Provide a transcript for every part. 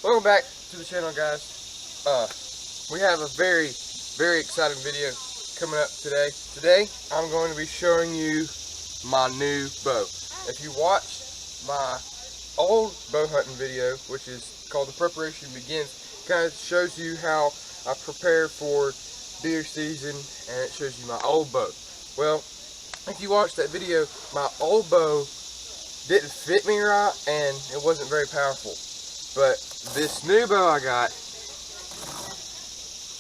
Welcome back to the channel, guys. We have a very exciting video coming up today. Today, I'm going to be showing you my new bow. If you watched my old bow hunting video, which is called The Preparation Begins, it kind of shows you how I prepare for deer season, and it shows you my old bow. Well, if you watched that video, my old bow didn't fit me right, and it wasn't very powerful. But this new bow I got,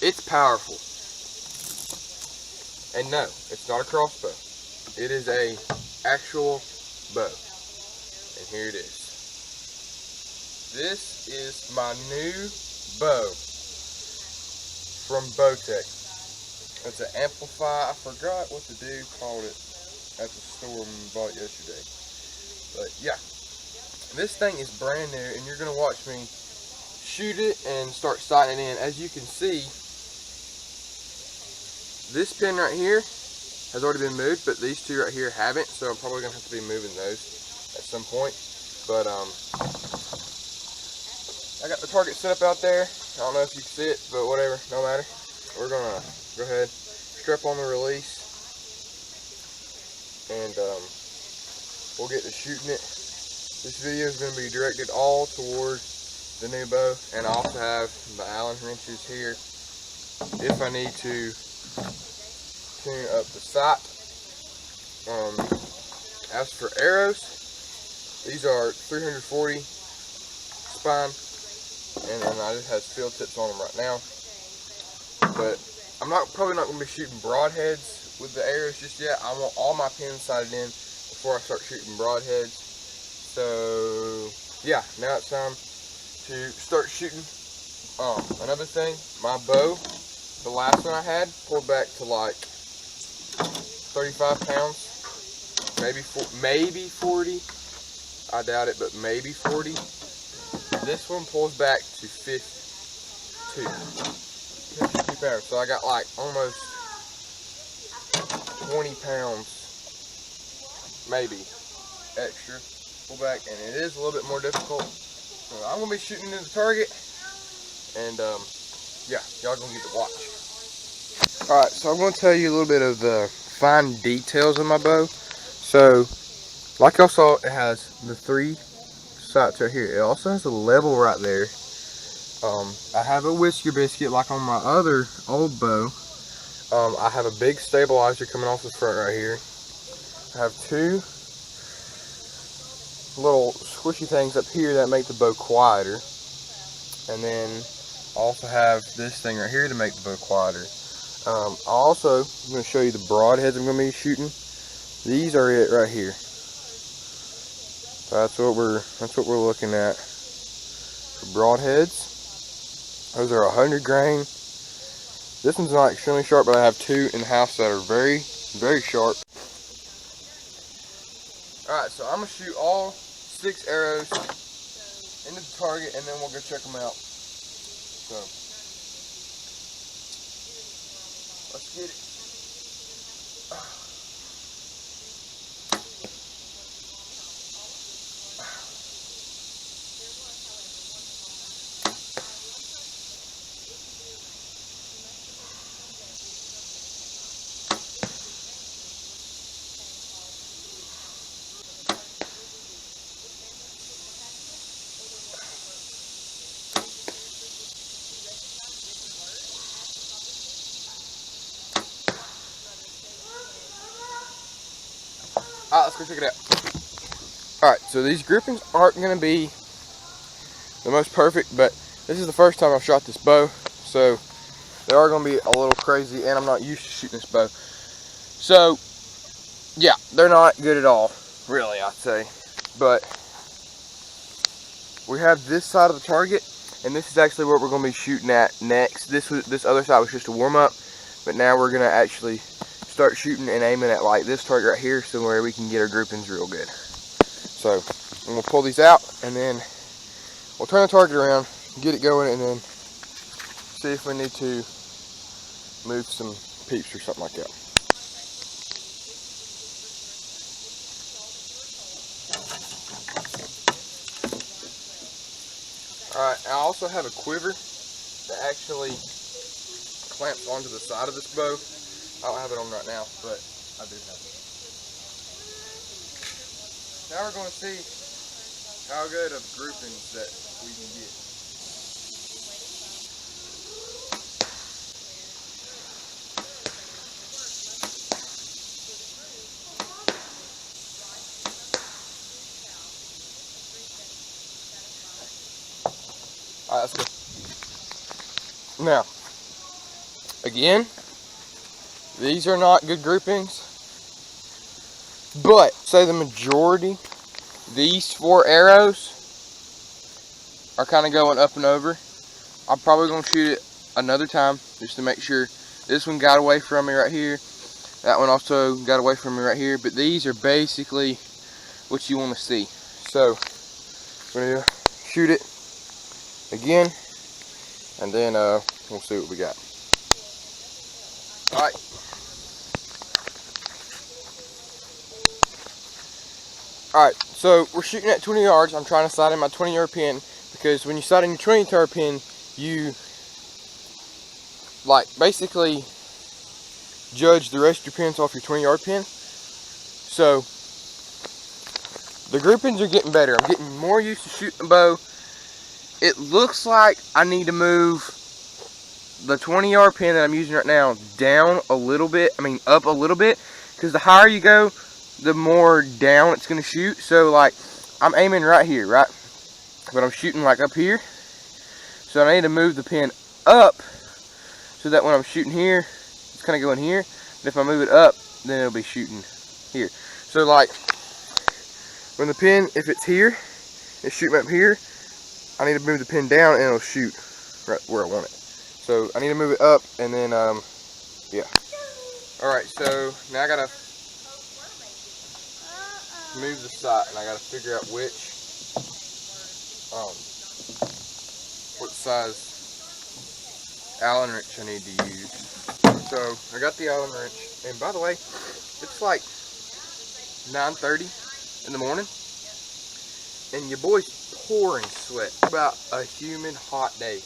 it's powerful. And no, it's not a crossbow. It is a actual bow. And here it is. This is my new bow from Bowtech. It's an Amplify. I forgot what the dude called it at the store when we bought it yesterday. But yeah. This thing is brand new, and you're going to watch me shoot it and start sighting it in. As you can see, this pin right here has already been moved, but these two right here haven't, so I'm probably going to have to be moving those at some point. But I got the target set up out there. I don't know if you can see it, but whatever, no matter. We're going to go ahead, strap on the release, and we'll get to shooting it. This video is going to be directed all towards the new bow, and I also have the Allen wrenches here if I need to tune up the sight. As for arrows, these are 340 spine, and then I just have field tips on them right now. But I'm probably not going to be shooting broadheads with the arrows just yet. I want all my pins sighted in before I start shooting broadheads. So yeah, now it's time to start shooting. Another thing, my bow, the last one I had, pulled back to like 35 pounds, maybe 40. I doubt it, but maybe 40. This one pulls back to 52 pounds. So I got like almost 20 pounds, maybe, extra. Pull back, and it is a little bit more difficult. So I'm gonna be shooting into the target, and yeah, y'all gonna get to watch. All right, so I'm gonna tell you a little bit of the fine details of my bow. So, like y'all saw, it has the 3 sights right here. It also has a level right there. I have a whisker biscuit like on my other old bow. I have a big stabilizer coming off the front right here. I have 2 little squishy things up here that make the bow quieter, and then I also have this thing right here to make the bow quieter. I'm going to show you the broadheads I'm going to be shooting. These are it right here. So that's what we're looking at for broadheads. Those are 100 grain. This one's not extremely sharp, but I have 2 in the house that are very sharp. Alright, so I'm going to shoot all 6 arrows into the target, and then we'll go check them out. So, let's get it. Alright, let's go check it out. Alright, so these groupings aren't going to be the most perfect, but this is the first time I've shot this bow, so they are going to be a little crazy, and I'm not used to shooting this bow. So, yeah, they're not good at all, really, I'd say. But we have this side of the target, and this is actually what we're going to be shooting at next. This other side was just a warm-up, but now we're going to actually start shooting and aiming at like this target right here, so where we can get our groupings real good. So I'm gonna pull these out, and then we'll turn the target around, get it going, and then see if we need to move some peeps or something like that. Alright, I also have a quiver that actually clamps onto the side of this bow. I don't have it on right now, but I do have it. Now we're going to see how good of groupings that we can get. Alright, let's go. Now, again, these are not good groupings, but say the majority, these 4 arrows are kind of going up and over. I'm probably going to shoot it another time just to make sure. This one got away from me right here. That one also got away from me right here. But these are basically what you want to see. So, we're going to shoot it again, and then we'll see what we got. Alright. Alright, so we're shooting at 20 yards. I'm trying to sight in my 20-yard pin, because when you sight in your 20-yard pin, you like basically judge the rest of your pins off your 20-yard pin. So the groupings are getting better. I'm getting more used to shooting a bow. It looks like I need to move the 20-yard pin that I'm using right now down a little bit. I mean up a little bit, because the higher you go, the more down it's going to shoot. So like I'm aiming right here, right? But I'm shooting like up here. So I need to move the pin up so that when I'm shooting here, it's kind of going here. And if I move it up, then it'll be shooting here. So like when the pin, if it's here, it's shooting up here, I need to move the pin down and it'll shoot right where I want it. So I need to move it up, and then yeah. Alright, so now I gotta move the sight, and I gotta figure out what size Allen wrench I need to use. So I got the Allen wrench, and by the way, it's like 9:30 in the morning, and your boy's pouring sweat. It's about a humid, hot day,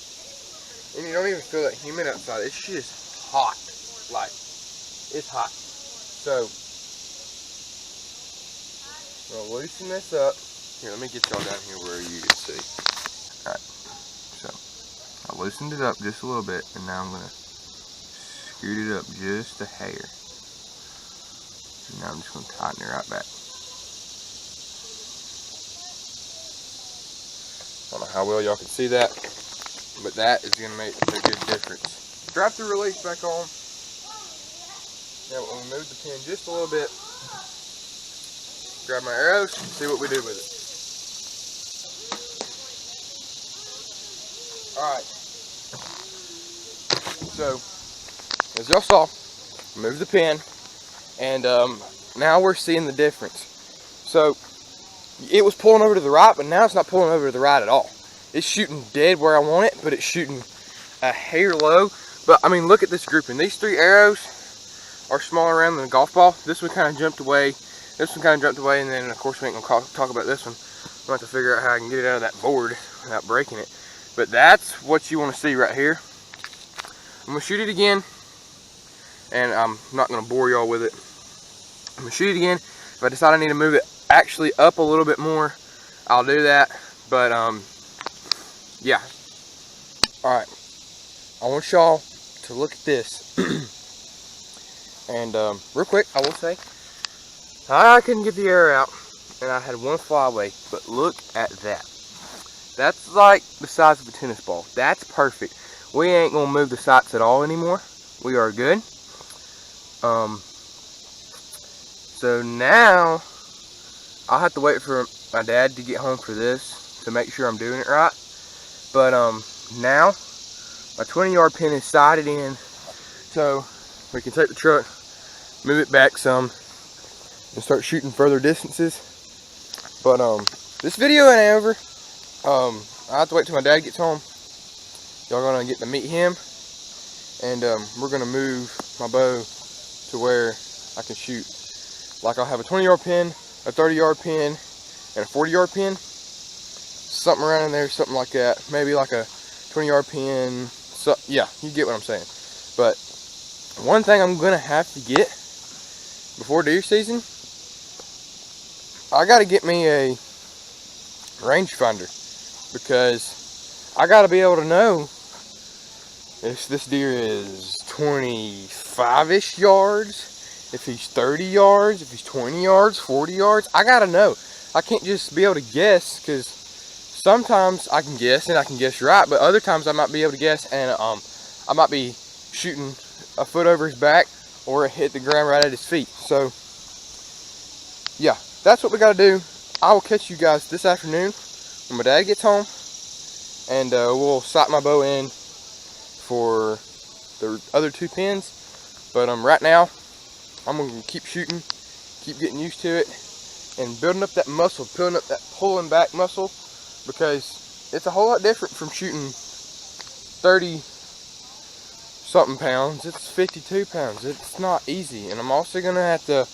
and you don't even feel that humid outside. It's just hot, like it's hot. So I'm gonna loosen this up. Here, let me get y'all down here where you can see. Alright, so I loosened it up just a little bit, and now I'm gonna scoot it up just a hair. And now I'm just gonna tighten it right back. I don't know how well y'all can see that, but that is gonna make a good difference. Drop the release back on. Now we'll move the pin just a little bit. Grab my arrows and see what we do with it. Alright. So, as y'all saw, move the pin, and now we're seeing the difference. So, it was pulling over to the right, but now it's not pulling over to the right at all. It's shooting dead where I want it, but it's shooting a hair low. But, I mean, look at this grouping. These 3 arrows are smaller around than a golf ball. This one kind of jumped away. This one kind of jumped away, and then, of course, we ain't going to talk about this one. I'm going to have to figure out how I can get it out of that board without breaking it. But that's what you want to see right here. I'm going to shoot it again, and I'm not going to bore y'all with it. I'm going to shoot it again. If I decide I need to move it actually up a little bit more, I'll do that. But, yeah. Alright. I want y'all to look at this. And, real quick, I will say, I couldn't get the arrow out, and I had one flyway, but look at that. That's like the size of a tennis ball. That's perfect. We ain't gonna move the sights at all anymore. We are good. So now I'll have to wait for my dad to get home for this to make sure I'm doing it right. But now my 20-yard pin is sighted in, so we can take the truck, move it back some, and start shooting further distances. But this video ain't over. I have to wait till my dad gets home. Y'all gonna get to meet him, and we're gonna move my bow to where I can shoot. Like I'll have a 20-yard pin, a 30-yard pin, and a 40-yard pin. something around in there, something like that. Maybe like a 20-yard pin. So yeah, you get what I'm saying. But one thing I'm gonna have to get before deer season, I gotta get me a rangefinder, because I gotta be able to know if this deer is 25-ish yards, if he's 30 yards, if he's 20 yards, 40 yards. I gotta know. I can't just be able to guess, because sometimes I can guess and I can guess right, but other times I might be able to guess and I might be shooting a foot over his back or hit the ground right at his feet. So yeah, that's what we gotta do. I will catch you guys this afternoon when my dad gets home, and we'll sight my bow in for the other 2 pins. But right now I'm gonna keep shooting, keep getting used to it, and building up that muscle, building up that pulling back muscle, because it's a whole lot different from shooting 30 something pounds. It's 52 pounds. It's not easy, and I'm also gonna have to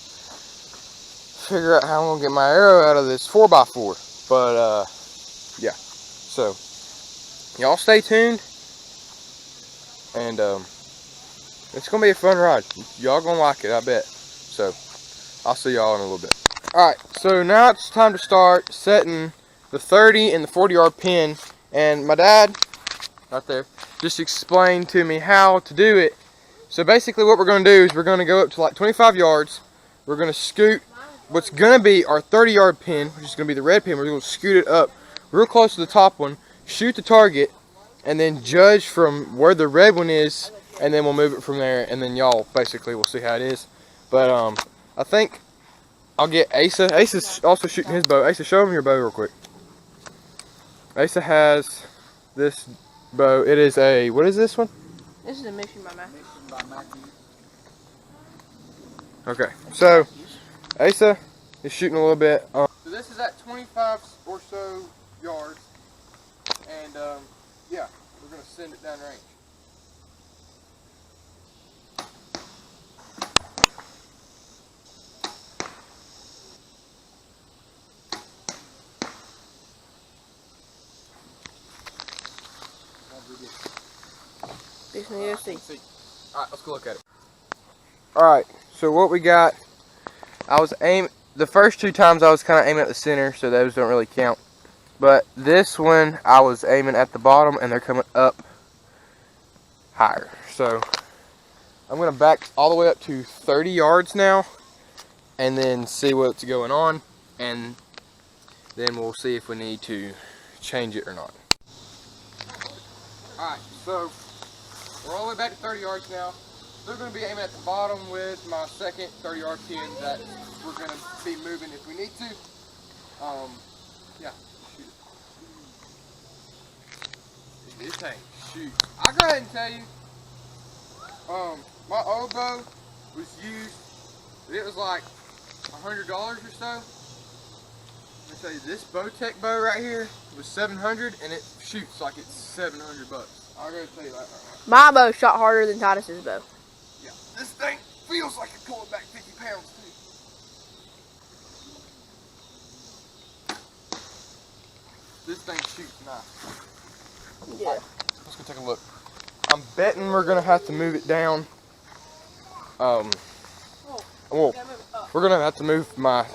figure out how I'm gonna get my arrow out of this 4x4. But yeah, so y'all stay tuned, and it's gonna be a fun ride. Y'all gonna like it, I bet. So I'll see y'all in a little bit. Alright, so now it's time to start setting the 30 and the 40-yard pin, and my dad right there just explained to me how to do it. So basically what we're going to do is we're going to go up to like 25 yards. We're going to scoot what's going to be our 30-yard pin, which is going to be the red pin. We're going to scoot it up real close to the top one, shoot the target, and then judge from where the red one is, and then we'll move it from there, and then y'all basically will see how it is. But I think I'll get Asa. Asa's also shooting his bow. Asa, show him your bow real quick. Asa has this bow. It is a, what is this one? This is a Mission by Matthew. Okay, so Asa is shooting a little bit. So this is at 25 or so yards, and yeah, we're gonna send it down range. Alright, let's go look at it. Alright, so what we got, I was aiming, the first 2 times I was kind of aiming at the center, so those don't really count. But this one, I was aiming at the bottom, and they're coming up higher. So I'm going to back all the way up to 30 yards now, and then see what's going on, and then we'll see if we need to change it or not. Alright, so we're all the way back to 30 yards now. They're going to be aiming at the bottom with my second 30-yard pin that we're going to be moving if we need to. Yeah, shoot it. This thing, shoot. I'll go ahead and tell you, my old bow was used, it was like $100 or so. Let me tell you, this Bowtech bow right here was $700, and it shoots like it's $700. I'll go tell you that right now. My bow shot harder than Titus's bow. Yeah, this thing feels like it's pulling back 50 pounds too. This thing shoots nice. Yeah. Let's go take a look. I'm betting we're gonna have to move it down. Well, we're gonna have to move my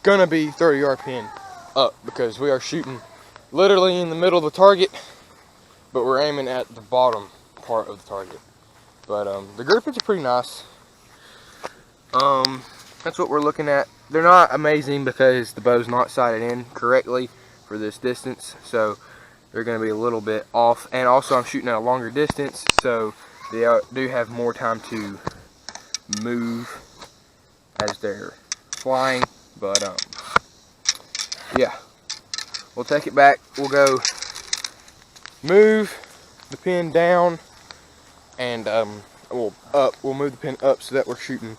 gonna be 30-yard pin up, because we are shooting literally in the middle of the target, but we're aiming at the bottom part of the target. But the groupings are pretty nice. That's what we're looking at. They're not amazing because the bow's not sighted in correctly for this distance, so they're going to be a little bit off. And also I'm shooting at a longer distance, so they do have more time to move as they're flying. But yeah, we'll take it back. We'll go move the pin down, and we'll move the pin up so that we're shooting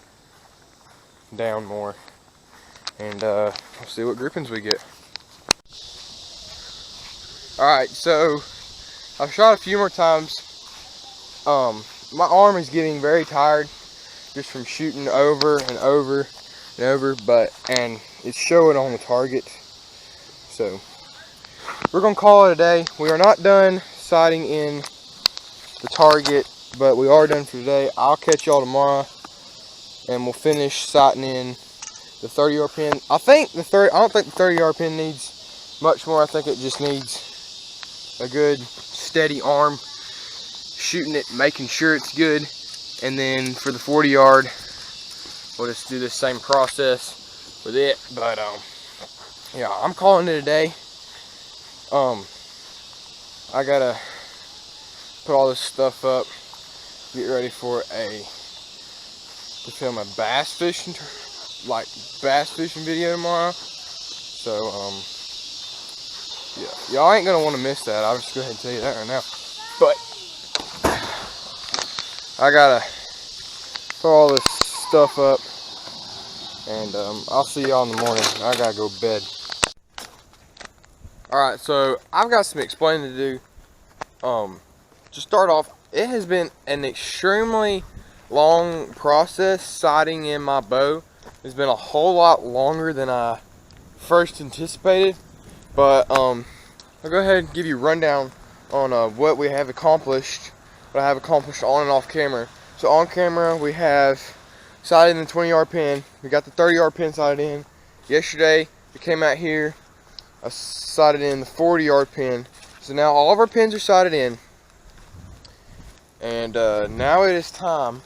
down more, and we'll see what groupings we get. Alright, so I've shot a few more times. My arm is getting very tired just from shooting over and over and over, and it's showing on the target. So we're gonna call it a day. We are not done sighting in the target, but we are done for today. I'll catch y'all tomorrow, and we'll finish sighting in the 30-yard pin. I don't think the 30-yard pin needs much more. I think it just needs a good steady arm shooting it, making sure it's good. And then for the 40-yard, we'll just do the same process with it. But yeah, I'm calling it a day. I gotta put all this stuff up, get ready to film a bass fishing video tomorrow. So yeah, y'all ain't gonna want to miss that. I'll just go ahead and tell you that right now. But I gotta put all this stuff up, and I'll see y'all in the morning. I gotta go to bed. Alright, so I've got some explaining to do. To start off, it has been an extremely long process sighting in my bow. It's been a whole lot longer than I first anticipated, but I'll go ahead and give you a rundown on what I have accomplished on and off camera. So on camera, we have sighted in the 20-yard pin. We got the 30-yard pin sighted in. Yesterday, we came out here, I sighted in the 40-yard pin. So now all of our pins are sighted in, and now it is time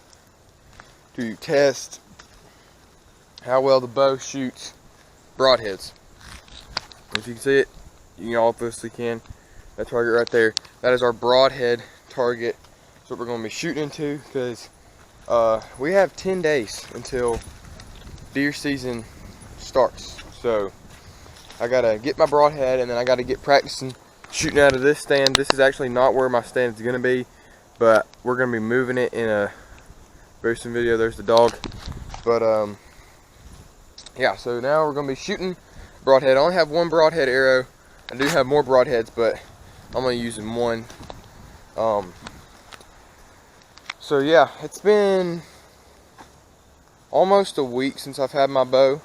to test how well the bow shoots broadheads. If you can see it, you obviously can. That target right there, that is our broadhead target. That's what we're going to be shooting into, because we have 10 days until deer season starts. So I gotta get my broadhead, and then I gotta get practicing shooting out of this stand. This is actually not where my stand is gonna be, but we're gonna be moving it in a boosting video. There's the dog. But yeah, so now we're gonna be shooting broadhead. I only have one broadhead arrow. I do have more broadheads, but I'm only using one. So yeah, it's been almost a week since I've had my bow,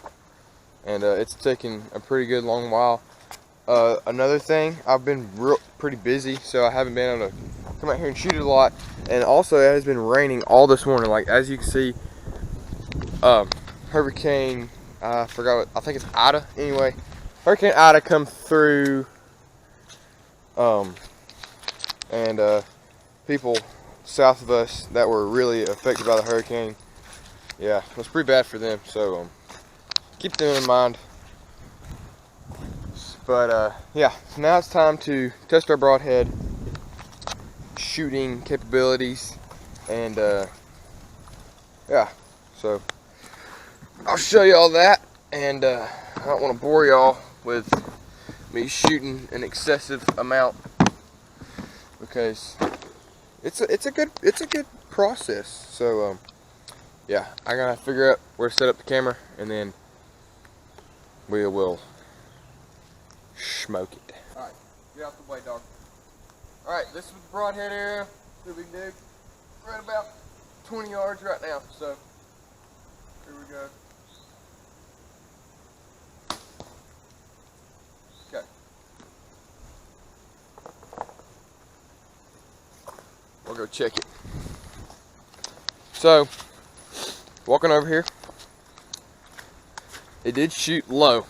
and it's taken a pretty good long while. Another thing, I've been pretty busy, so I haven't been able to come out here and shoot it a lot. And also, it has been raining all this morning. Like, as you can see, Hurricane, I think it's Ida. Anyway, Hurricane Ida come through, and people south of us that were really affected by the hurricane, yeah, it was pretty bad for them. So keep them in mind. But yeah, so now it's time to test our broadhead shooting capabilities, and yeah, so I'll show you all that. And I don't want to bore y'all with me shooting an excessive amount, because it's a good process. So yeah, I gotta figure out where to set up the camera, and then we will smoke it. Alright, get out the way, dog. Alright, this is the broadhead area. See what we can do. We're at about 20 yards right now, so here we go. Okay. We'll go check it. So, walking over here, it did shoot low,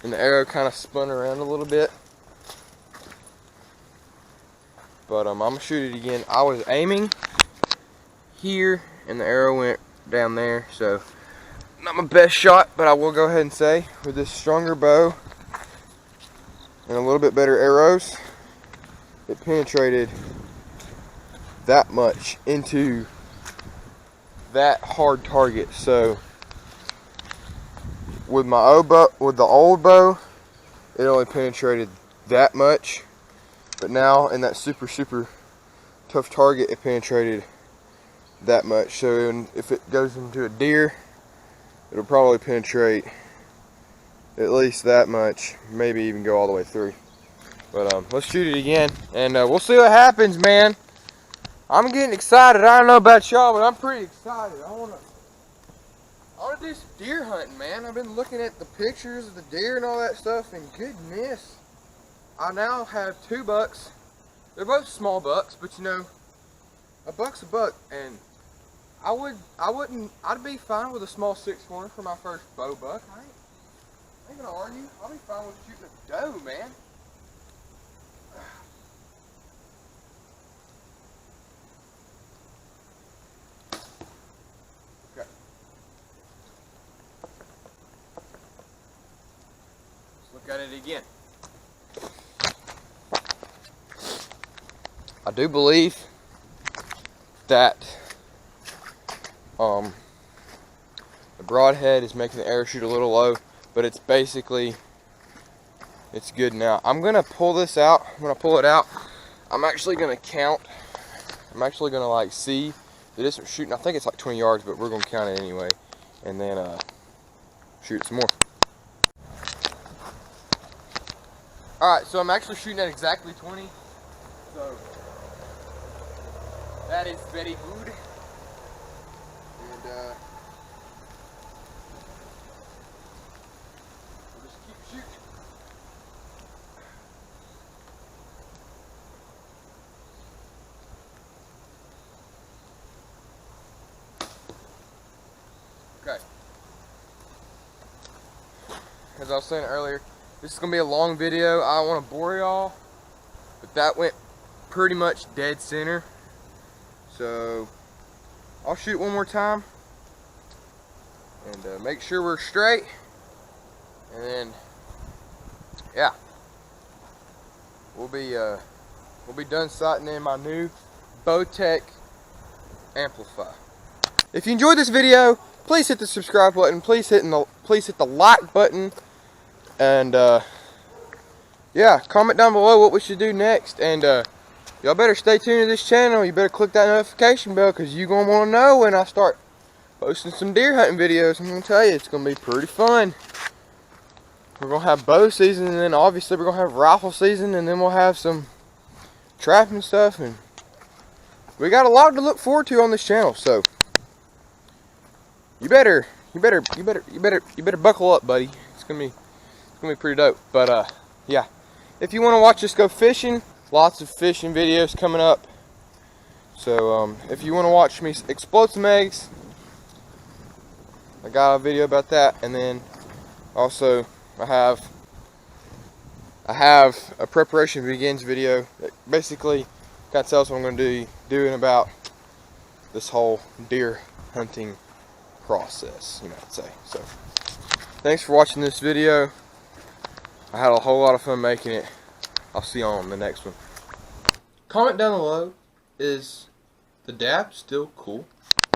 and the arrow kind of spun around a little bit. But I'm gonna shoot it again. I was aiming here, and the arrow went down there, so not my best shot. But I will go ahead and say, with this stronger bow and a little bit better arrows, it penetrated that much into that hard target. So with my old bow, it only penetrated that much, but now in that super tough target, it penetrated that much. So if it goes into a deer, it'll probably penetrate at least that much, maybe even go all the way through. But let's shoot it again, and we'll see what happens, man. I'm getting excited. I don't know about y'all, but I'm pretty excited. I wanna do some deer hunting, man. I've been looking at the pictures of the deer and all that stuff, and goodness, I now have 2 bucks. They're both small bucks, but you know, a buck's a buck, and I'd be fine with a small 6-pointer for my first bow buck. I ain't gonna argue. I'll be fine with shooting a doe, man. Okay. Let's look at it again. I do believe that the broadhead is making the arrow shoot a little low, but it's basically, it's good now. I'm gonna pull this out. When I pull it out, I'm actually gonna count. I'm actually gonna like see the distance shooting. I think it's like 20 yards, but we're gonna count it anyway, and then shoot some more. All right, so I'm actually shooting at exactly 20. So that is very good. And we'll just keep shooting. Okay. As I was saying earlier, this is gonna be a long video. I don't want to bore y'all, but that went pretty much dead center. So I'll shoot one more time and make sure we're straight, and then yeah, we'll be done sighting in my new Bowtech Amplify. If you enjoyed this video, please hit the subscribe button. Please hit the like button, and yeah, comment down below what we should do next. And y'all better stay tuned to this channel. You better click that notification bell, because you're going to want to know when I start posting some deer hunting videos. I'm going to tell you, it's going to be pretty fun. We're going to have bow season, and then obviously we're going to have rifle season, and then we'll have some trapping stuff, and we got a lot to look forward to on this channel. So you better buckle up, buddy. It's gonna be pretty dope. But yeah, if you want to watch us go fishing, lots of fishing videos coming up. So if you want to watch me explode some eggs, I got a video about that. And then also I have a preparation begins video that basically kind of tells what I'm going to be doing about this whole deer hunting process, you might say. So thanks for watching this video. I had a whole lot of fun making it. I'll see you on the next one. Comment down below, is the dab still cool?